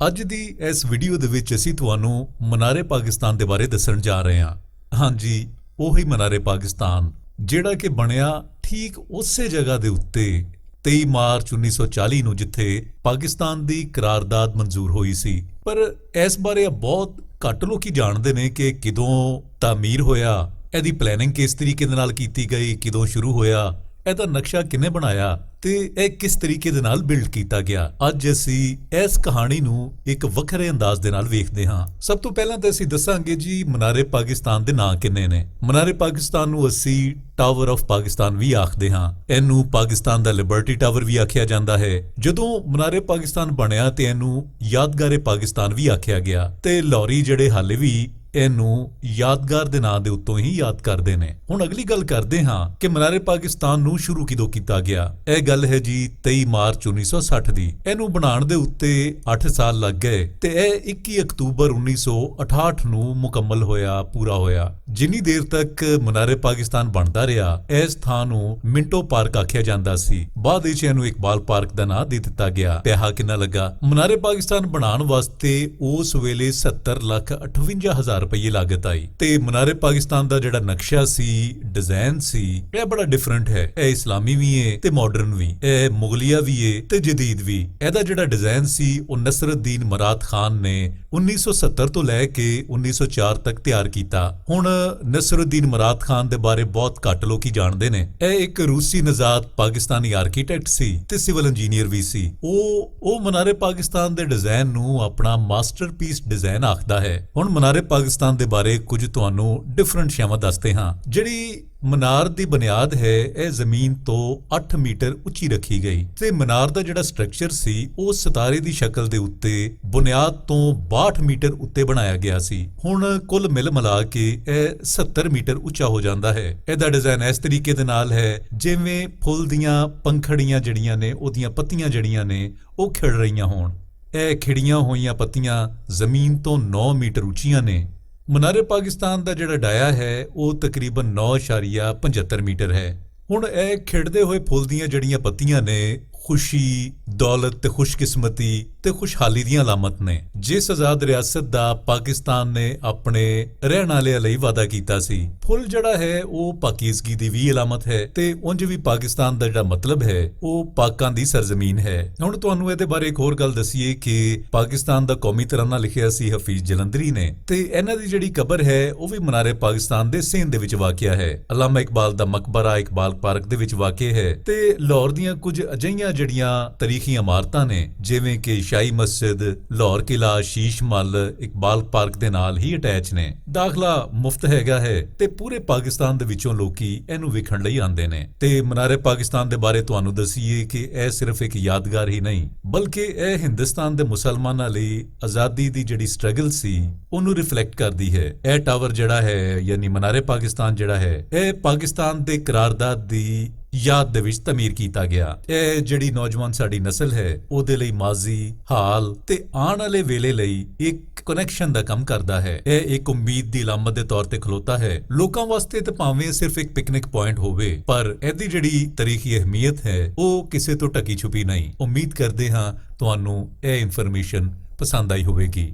ਅੱਜ ਦੀ ਇਸ ਵੀਡੀਓ ਦੇ ਵਿੱਚ ਅਸੀਂ ਤੁਹਾਨੂੰ ਮਨਾਰੇ ਪਾਕਿਸਤਾਨ ਦੇ ਬਾਰੇ ਦੱਸਣ ਜਾ ਰਹੇ ਹਾਂ। ਹਾਂਜੀ, ਉਹੀ ਮਨਾਰੇ ਪਾਕਿਸਤਾਨ ਜਿਹੜਾ ਕਿ ਬਣਿਆ ਠੀਕ ਉਸੇ ਜਗ੍ਹਾ ਦੇ ਉੱਤੇ 23 ਮਾਰਚ 1940 ਨੂੰ ਜਿੱਥੇ ਪਾਕਿਸਤਾਨ ਦੀ ਕਰਾਰਦਾਦ ਮਨਜ਼ੂਰ ਹੋਈ ਸੀ। ਪਰ ਇਸ ਬਾਰੇ ਬਹੁਤ ਘੱਟ ਲੋਕੀ ਜਾਣਦੇ ਨੇ ਕਿ ਕਿਦੋਂ ਤਾਮੀਰ ਹੋਇਆ, ਇਹਦੀ ਪਲੈਨਿੰਗ ਕਿਸ ਤਰੀਕੇ ਦੇ ਨਾਲ ਕੀਤੀ ਗਈ, ਕਿਦੋਂ ਸ਼ੁਰੂ ਹੋਇਆ, ਇਹਦਾ ਨਕਸ਼ਾ ਕਿਹਨੇ ਬਣਾਇਆ ਤੇ ਇਹ ਕਿਸ ਤਰੀਕੇ ਦੇ ਨਾਲ ਬਿਲਡ ਕੀਤਾ ਗਿਆ। ਅੱਜ ਅਸੀਂ ਇਸ ਕਹਾਣੀ ਨੂੰ ਇੱਕ ਵੱਖਰੇ ਅੰਦਾਜ਼ ਦੇ ਨਾਲ ਵੇਖਦੇ ਹਾਂ। ਸਭ ਤੋਂ ਪਹਿਲਾਂ ਤਾਂ ਅਸੀਂ ਦੱਸਾਂਗੇ ਜੀ ਮਨਾਰੇ ਪਾਕਿਸਤਾਨ ਦੇ ਨਾਂ ਕਿੰਨੇ ਨੇ। ਮਨਾਰੇ ਪਾਕਿਸਤਾਨ ਨੂੰ ਅਸੀਂ ਟਾਵਰ ਆਫ ਪਾਕਿਸਤਾਨ ਵੀ ਆਖਦੇ ਹਾਂ। ਇਹਨੂੰ ਪਾਕਿਸਤਾਨ ਦਾ ਲਿਬਰਟੀ ਟਾਵਰ ਵੀ ਆਖਿਆ ਜਾਂਦਾ ਹੈ। ਜਦੋਂ ਮਨਾਰੇ ਪਾਕਿਸਤਾਨ ਬਣਿਆ ਤੇ ਇਹਨੂੰ ਯਾਦਗਾਰੇ ਪਾਕਿਸਤਾਨ ਵੀ ਆਖਿਆ ਗਿਆ ਤੇ ਲਾਹੌਰੀ ਜਿਹੜੇ ਹਾਲੇ ਵੀ ਇਹਨੂੰ ਯਾਦਗਾਰ ਦੇ ਨਾਂ ਦੇ ਉੱਤੋਂ ਹੀ ਯਾਦ ਕਰਦੇ ਨੇ। ਹੁਣ ਅਗਲੀ ਗੱਲ ਕਰਦੇ ਹਾਂ ਕਿ ਮਨਾਰੇ ਪਾਕਿਸਤਾਨ ਨੂੰ ਸ਼ੁਰੂ ਕਿਦੋਂ ਕੀਤਾ ਗਿਆ। ਇਹ ਗੱਲ ਹੈ ਜੀ 23 ਮਾਰਚ 1960 ਦੀ। ਇਹਨੂੰ ਬਣਾਉਣ ਦੇ ਉੱਤੇ 8 ਸਾਲ ਲੱਗ ਗਏ ਤੇ ਇਹ 21 ਅਕਤੂਬਰ 1968 ਨੂੰ ਮੁਕੰਮਲ ਹੋਇਆ, ਪੂਰਾ ਹੋਇਆ। ਜਿੰਨੀ ਦੇਰ ਤੱਕ ਮਨਾਰੇ ਪਾਕਿਸਤਾਨ ਬਣਦਾ ਰਿਹਾ ਇਸ ਥਾਂ ਨੂੰ ਮਿੰਟੋ ਪਾਰਕ ਆਖਿਆ ਜਾਂਦਾ ਸੀ। ਬਾਅਦ ਵਿੱਚ ਇਹਨੂੰ ਇਕਬਾਲ ਪਾਰਕ ਦਾ ਨਾਂ ਦੇ ਦਿੱਤਾ ਗਿਆ। ਪੈਸਾ ਕਿੰਨਾ ਲੱਗਾ ਮਨਾਰੇ ਪਾਕਿਸਤਾਨ ਬਣਾਉਣ ਵਾਸਤੇ? ਉਸ ਵੇਲੇ 70,58,000 ਰੁਪਏ ਲਾਗਤ ਆਈ ਤੇ ਮਨਾਰੇ ਪਾਕਿਸਤਾਨ ਦਾ ਜਿਹੜਾ ਨਕਸ਼ਾ ਸੀ, ਡਿਜ਼ਾਈਨ ਸੀ, ਇਹ ਬੜਾ ਡਿਫਰੈਂਟ ਹੈ। ਇਹ ਇਸਲਾਮੀ ਵੀ ਹੈ ਤੇ ਮਾਡਰਨ ਵੀ, ਇਹ ਮੁਗਲਿਆ ਵੀ ਹੈ ਤੇ ਜਦੀਦ ਵੀ। ਇਹਦਾ ਜਿਹੜਾ ਡਿਜ਼ਾਈਨ ਸੀ ਉਹ ਨਸਰੁਦੀਨ ਮਰਾਦ ਖਾਨ ਨੇ 1970 ਤੋਂ ਲੈ ਕੇ 1904 ਤੱਕ ਤਿਆਰ ਕੀਤਾ। ਹੁਣ ਨਸਰੁਦੀਨ ਮਰਾਦ ਖਾਨ ਦੇ ਬਾਰੇ ਬਹੁਤ ਘੱਟ ਲੋਕੀ ਜਾਣਦੇ ਨੇ। ਇਹ ਇੱਕ ਰੂਸੀ ਨਜ਼ਾਦ ਪਾਕਿਸਤਾਨੀ ਆਰਕੀਟੈਕਟ ਸੀ ਤੇ ਸਿਵਲ ਇੰਜੀਨੀਅਰ ਵੀ ਸੀ। ਉਹ ਮਨਾਰੇ ਪਾਕਿਸਤਾਨ ਦੇ ਡਿਜ਼ਾਈਨ ਨੂੰ ਆਪਣਾ ਮਾਸਟਰਪੀਸ ਡਿਜ਼ਾਈਨ ਆਖਦਾ ਹੈ। ਹੁਣ ਮਨਾਰੇ ਪਾਕਿਸਤਾਨ ਦੇ ਬਾਰੇ ਕੁਝ ਤੁਹਾਨੂੰ ਡਿਫਰੈਂਟ ਸ਼ੈਵਾਂ ਦੱਸਦੇ ਹਾਂ। ਜਿਹੜੀ ਮਨਾਰ ਦੀ ਬੁਨਿਆਦ ਹੈ ਇਹ ਜ਼ਮੀਨ ਤੋਂ 8 ਮੀਟਰ ਉੱਚੀ ਰੱਖੀ ਗਈ ਤੇ ਮਨਾਰ ਦਾ ਜਿਹੜਾ ਸਟਰਕਚਰ ਸੀ ਉਹ ਸਿਤਾਰੇ ਦੀ ਸ਼ਕਲ ਦੇ ਉੱਤੇ ਬੁਨਿਆਦ ਤੋਂ 62 ਮੀਟਰ ਉੱਤੇ ਬਣਾਇਆ ਗਿਆ ਸੀ। ਹੁਣ ਕੁੱਲ ਮਿਲ ਮਿਲਾ ਕੇ ਇਹ 70 ਮੀਟਰ ਉੱਚਾ ਹੋ ਜਾਂਦਾ ਹੈ। ਇਹਦਾ ਡਿਜ਼ਾਈਨ ਇਸ ਤਰੀਕੇ ਦੇ ਨਾਲ ਹੈ ਜਿਵੇਂ ਫੁੱਲ ਦੀਆਂ ਪੰਖੜੀਆਂ ਜਿਹੜੀਆਂ ਨੇ, ਉਹਦੀਆਂ ਪੱਤੀਆਂ ਜਿਹੜੀਆਂ ਨੇ ਉਹ ਖਿੜ ਰਹੀਆਂ ਹੋਣ। ਇਹ ਖਿੜੀਆਂ ਹੋਈਆਂ ਪੱਤੀਆਂ ਜ਼ਮੀਨ ਤੋਂ 9 ਮੀਟਰ ਉੱਚੀਆਂ ਨੇ। ਮਨਾਰੇ ਪਾਕਿਸਤਾਨ ਦਾ ਜਿਹੜਾ ਡਾਇਆ ਹੈ ਉਹ ਤਕਰੀਬਨ 9.75 ਮੀਟਰ ਹੈ। ਹੁਣ ਇਹ ਖਿੜਦੇ ਹੋਏ ਫੁੱਲ ਦੀਆਂ ਜਿਹੜੀਆਂ ਪੱਤੀਆਂ ਨੇ ਖੁਸ਼ੀ, ਦੌਲਤ ਤੇ ਖੁਸ਼ਕਿਸਮਤੀ ਤੇ ਖੁਸ਼ਹਾਲੀ ਦੀਆਂ ਅਲਾਮਤ ਨੇ। ਜਿਸ ਆਜ਼ਾਦ ਰਿਆਸਤ ਦਾ ਪਾਕਿਸਤਾਨ ਨੇ ਆਪਣੇ ਰਹਿਣ ਵਾਲਿਆਂ ਲਈ ਵਾਅਦਾ ਕੀਤਾ ਸੀ। ਫੁੱਲ ਜਿਹੜਾ ਹੈ ਉਹ ਪਾਕੀਜ਼ਗੀ ਦੀ ਵੀ ਅਲਾਮਤ ਹੈ ਤੇ ਉਂਝ ਵੀ ਪਾਕਿਸਤਾਨ ਦਾ ਜਿਹੜਾ ਮਤਲਬ ਹੈ ਉਹ ਪਾਕਾਂ ਦੀ ਸਰਜ਼ਮੀਨ ਹੈ। ਹੁਣ ਤੁਹਾਨੂੰ ਇਹਦੇ ਬਾਰੇ ਇੱਕ ਹੋਰ ਗੱਲ ਦਸੀਏ ਕਿ ਪਾਕਿਸਤਾਨ ਦਾ ਕੌਮੀ ਤਰਾਨਾ ਲਿਖਿਆ ਸੀ ਹਫੀਜ਼ ਜਲੰਧਰੀ ਨੇ ਤੇ ਇਹਨਾਂ ਦੀ ਜਿਹੜੀ ਕਬਰ ਹੈ ਉਹ ਵੀ ਮਨਾਰੇ ਪਾਕਿਸਤਾਨ ਦੇ ਸਿੰਧ ਦੇ ਵਿੱਚ ਵਾਕਿਆ ਹੈ। ਅਲਾਮਾ ਇਕਬਾਲ ਦਾ ਮਕਬਰਾ ਇਕਬਾਲ ਪਾਰਕ ਦੇ ਵਿੱਚ ਵਾਕਿਆ ਹੈ ਤੇ ਲਾਹੌਰ ਦੀਆਂ ਕੁਝ ਅਜਿਹੀਆਂ ਜਿਹੜੀਆਂ ਤਾਰੀਖੀ ਇਮਾਰਤਾਂ ਨੇ ਜਿਵੇਂ ਕਿ ਸ਼ਾਹੀ ਮਸਜਿਦ, ਲਾਹੌਰ ਕਿਲਾ, ਸ਼ੀਸ਼ ਮਹਲ ਇਕਬਾਲ ਪਾਰਕ ਦੇ ਨਾਲ ਹੀ ਅਟੈਚ ਨੇ। ਦਾਖਲਾ ਮੁਫਤ ਹੈਗਾ ਹੈ ਤੇ ਪੂਰੇ ਪਾਕਿਸਤਾਨ ਦੇ ਵਿੱਚੋਂ ਲੋਕੀ ਇਹਨੂੰ ਵੇਖਣ ਲਈ ਆਉਂਦੇ ਨੇ। ਤੇ ਮਨਾਰੇ ਪਾਕਿਸਤਾਨ ਦੇ ਬਾਰੇ ਤੁਹਾਨੂੰ ਦਸੀਏ ਕਿ ਇਹ ਸਿਰਫ ਇੱਕ ਯਾਦਗਾਰ ਹੀ ਨਹੀਂ ਬਲਕਿ ਇਹ ਹਿੰਦੁਸਤਾਨ ਦੇ ਮੁਸਲਮਾਨਾਂ ਲਈ ਆਜ਼ਾਦੀ ਦੀ ਜਿਹੜੀ ਸਟਰਗਲ ਸੀ ਉਹਨੂੰ ਰਿਫਲੈਕਟ ਕਰਦੀ ਹੈ। ਇਹ ਟਾਵਰ ਜਿਹੜਾ ਹੈ ਯਾਨੀ ਮਨਾਰੇ ਪਾਕਿਸਤਾਨ ਜਿਹੜਾ ਹੈ ਇਹ ਪਾਕਿਸਤਾਨ ਦੇ ਕਰਾਰਦਾਦ ਦੀ ਯਾਦ ਦੇ ਵਿੱਚ ਤਮੀਰ ਕੀਤਾ ਗਿਆ। ਇਹ ਜਿਹੜੀ ਨੌਜਵਾਨ ਸਾਡੀ ਨਸਲ ਹੈ ਉਹਦੇ ਲਈ ਮਾਜ਼ੀ, ਹਾਲ ਤੇ ਆਉਣ ਵਾਲੇ ਵੇਲੇ ਲਈ ਇੱਕ ਕਨੈਕਸ਼ਨ ਦਾ ਕੰਮ ਕਰਦਾ ਹੈ। ਇਹ ਇੱਕ ਉਮੀਦ ਦੀ ਅਲਾਮਤ ਦੇ ਤੌਰ ਤੇ ਖਲੋਤਾ ਹੈ। ਲੋਕਾਂ ਵਾਸਤੇ ਤੇ ਭਾਵੇਂ ਸਿਰਫ ਇੱਕ ਪਿਕਨਿਕ ਪੁਆਇੰਟ ਹੋਵੇ ਪਰ ਇਹਦੀ ਜਿਹੜੀ ਤਾਰੀਖੀ ਅਹਿਮੀਅਤ ਹੈ ਉਹ ਕਿਸੇ ਤੋਂ ਢਕੀ ਛੁਪੀ ਨਹੀਂ। ਉਮੀਦ ਕਰਦੇ ਹਾਂ ਤੁਹਾਨੂੰ ਇਹ ਇਨਫੋਰਮੇਸ਼ਨ ਪਸੰਦ ਆਈ ਹੋਵੇਗੀ।